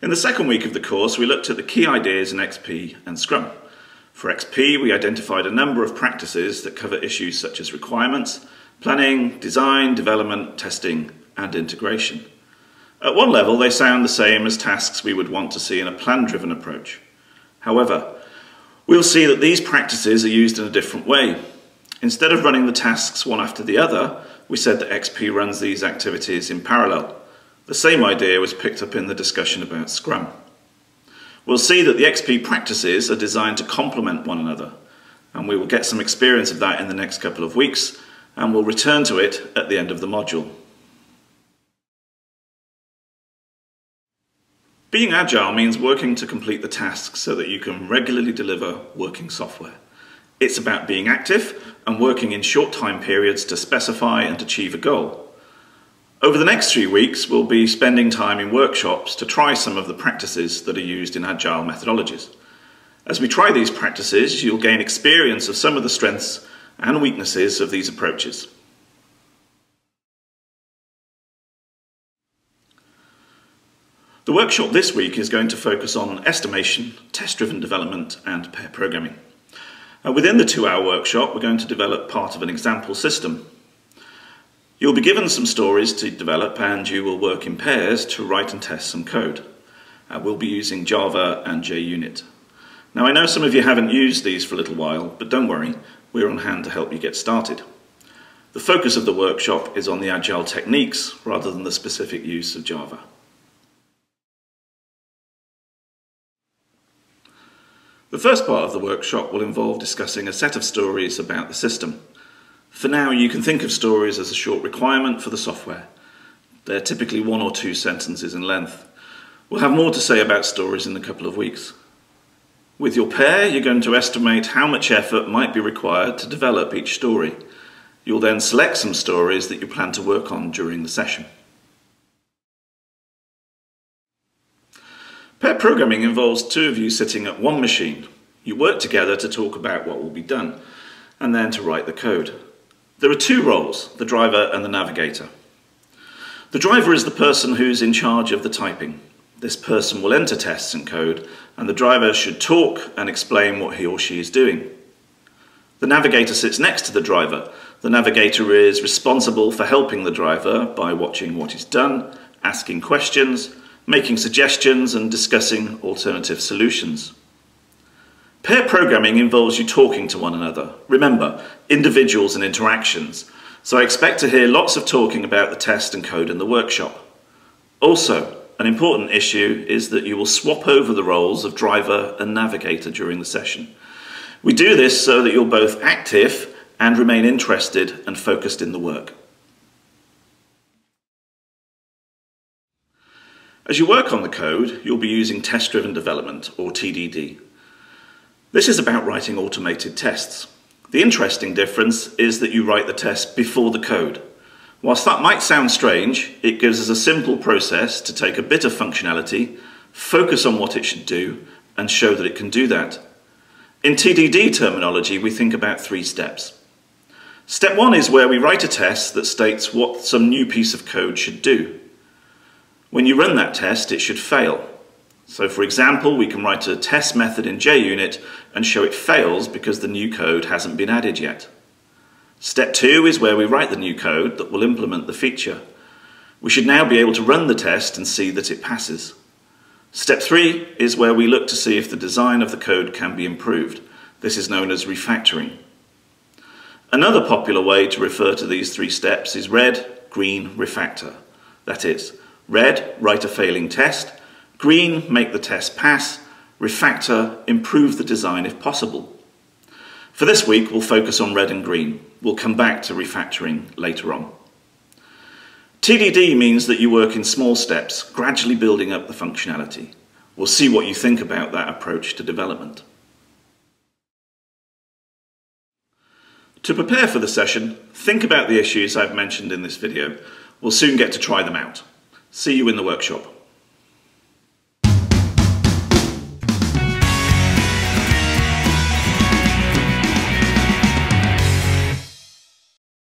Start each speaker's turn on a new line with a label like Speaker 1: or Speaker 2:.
Speaker 1: In the second week of the course, we looked at the key ideas in XP and Scrum. For XP, we identified a number of practices that cover issues such as requirements, planning, design, development, testing, and integration. At one level, they sound the same as tasks we would want to see in a plan-driven approach. However, we'll see that these practices are used in a different way. Instead of running the tasks one after the other, we said that XP runs these activities in parallel. The same idea was picked up in the discussion about Scrum. We'll see that the XP practices are designed to complement one another, and we will get some experience of that in the next couple of weeks, and we'll return to it at the end of the module. Being agile means working to complete the tasks so that you can regularly deliver working software. It's about being active and working in short time periods to specify and achieve a goal. Over the next 3 weeks, we'll be spending time in workshops to try some of the practices that are used in Agile methodologies. As we try these practices, you'll gain experience of some of the strengths and weaknesses of these approaches. The workshop this week is going to focus on estimation, test-driven development, and pair programming. Within the 2-hour workshop, we're going to develop part of an example system. You'll be given some stories to develop, and you will work in pairs to write and test some code. We'll be using Java and JUnit. Now, I know some of you haven't used these for a little while, but don't worry, we're on hand to help you get started. The focus of the workshop is on the Agile techniques rather than the specific use of Java. The first part of the workshop will involve discussing a set of stories about the system. For now, you can think of stories as a short requirement for the software. They're typically 1 or 2 sentences in length. We'll have more to say about stories in a couple of weeks. With your pair, you're going to estimate how much effort might be required to develop each story. You'll then select some stories that you plan to work on during the session. Pair programming involves 2 of you sitting at one machine. You work together to talk about what will be done, and then to write the code. There are 2 roles, the driver and the navigator. The driver is the person who's in charge of the typing. This person will enter tests and code, and the driver should talk and explain what he or she is doing. The navigator sits next to the driver. The navigator is responsible for helping the driver by watching what is done, asking questions, making suggestions, and discussing alternative solutions. Pair programming involves you talking to one another. Remember, individuals and interactions. So I expect to hear lots of talking about the test and code in the workshop. Also, an important issue is that you will swap over the roles of driver and navigator during the session. We do this so that you're both active and remain interested and focused in the work. As you work on the code, you'll be using test-driven development, or TDD. This is about writing automated tests. The interesting difference is that you write the test before the code. Whilst that might sound strange, it gives us a simple process to take a bit of functionality, focus on what it should do, and show that it can do that. In TDD terminology, we think about 3 steps. Step 1 is where we write a test that states what some new piece of code should do. When you run that test, it should fail. So for example, we can write a test method in JUnit and show it fails because the new code hasn't been added yet. Step 2 is where we write the new code that will implement the feature. We should now be able to run the test and see that it passes. Step 3 is where we look to see if the design of the code can be improved. This is known as refactoring. Another popular way to refer to these 3 steps is red, green, refactor. That is, red, write a failing test. Green, make the test pass. Refactor, improve the design if possible. For this week, we'll focus on red and green. We'll come back to refactoring later on. TDD means that you work in small steps, gradually building up the functionality. We'll see what you think about that approach to development. To prepare for the session, think about the issues I've mentioned in this video. We'll soon get to try them out. See you in the workshop.